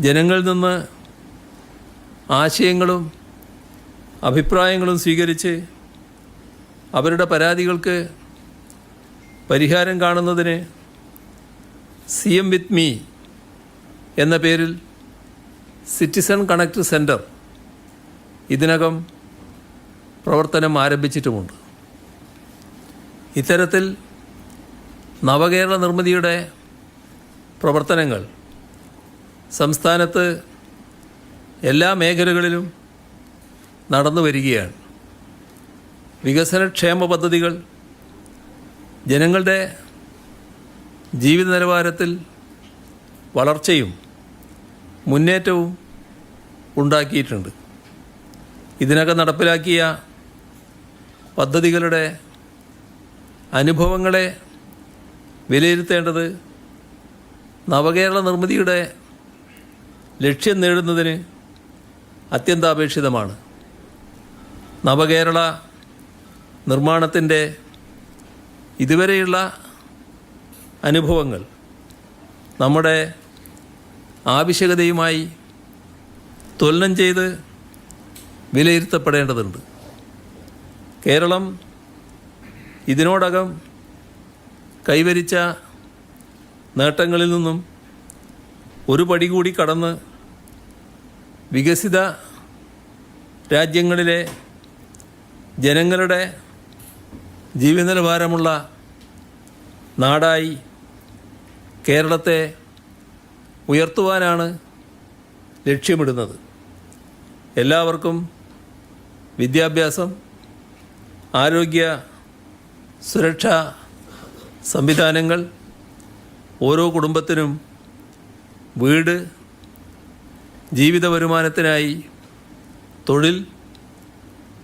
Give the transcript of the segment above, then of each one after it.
ജനങ്ങളിൽ നിന്ന് ആശയങ്ങളും അഭിപ്രായങ്ങളും സ്വീകരിച്ച് അവരുടെ പരാതികൾക്ക് പരിഹാരം കാണുന്നതിന് CM വിത്ത് മീ എന്ന പേരിൽ സിറ്റിസൺ കണക്ട് സെൻറ്റർ ഇതിനകം പ്രവർത്തനം ആരംഭിച്ചിട്ടുമുണ്ട്. ഇത്തരത്തിൽ നവകേരള നിർമ്മിതിയുടെ പ്രവർത്തനങ്ങൾ സംസ്ഥാനത്ത് എല്ലാ മേഖലകളിലും നടന്നു വരികയാണ്. വികസനക്ഷേമ പദ്ധതികൾ ജനങ്ങളുടെ ജീവിത നിലവാരത്തിൽ വളർച്ചയും മുന്നേറ്റവും ഉണ്ടാക്കിയിട്ടുണ്ട്. ഇതിനകം നടപ്പിലാക്കിയ പദ്ധതികളുടെ അനുഭവങ്ങളെ വിലയിരുത്തേണ്ടത് നവകേരള നിർമ്മിതിയുടെ ലക്ഷ്യം നേടുന്നതിന് അത്യന്താപേക്ഷിതമാണ്. നവകേരള നിർമ്മാണത്തിൻ്റെ ഇതുവരെയുള്ള അനുഭവങ്ങൾ നമ്മുടെ ആവശ്യകതയുമായി തുലനം ചെയ്ത് വിലയിരുത്തപ്പെടേണ്ടതുണ്ട്. കേരളം ഇതിനോടകം കൈവരിച്ച നേട്ടങ്ങളിൽ നിന്നും ഒരു പടി കൂടി കടന്ന് വികസിത രാജ്യങ്ങളിലെ ജനങ്ങളുടെ ജീവിത നിലവാരമുള്ള നാടായി കേരളത്തെ ഉയർത്തുവാനാണ് ലക്ഷ്യമിടുന്നത്. എല്ലാവർക്കും വിദ്യാഭ്യാസം, ആരോഗ്യ സുരക്ഷാ സംവിധാനങ്ങൾ, ഓരോ കുടുംബത്തിനും വീട്, ജീവിത വരുമാനത്തിനായി തൊഴിൽ,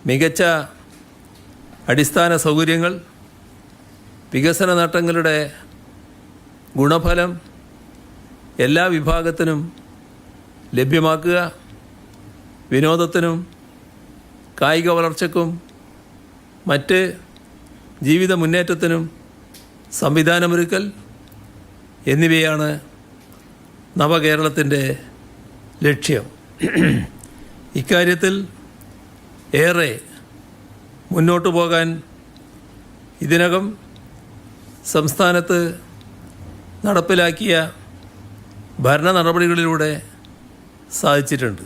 മികച്ച അടിസ്ഥാന സൗകര്യങ്ങൾ, വികസന നേട്ടങ്ങളുടെ ഗുണഫലം എല്ലാ വിഭാഗത്തിനും ലഭ്യമാക്കുക, വിനോദത്തിനും കായിക വളർച്ചയ്ക്കും മറ്റ് ജീവിത മുന്നേറ്റത്തിനും സംവിധാനമൊരുക്കൽ എന്നിവയാണ് നവകേരളത്തിൻ്റെ ലക്ഷ്യം. ഇക്കാര്യത്തിൽ ഏറെ മുന്നോട്ടു പോകാൻ ഇതിനകം സംസ്ഥാനത്ത് നടപ്പിലാക്കിയ ഭരണ നടപടികളിലൂടെ സാധിച്ചിട്ടുണ്ട്.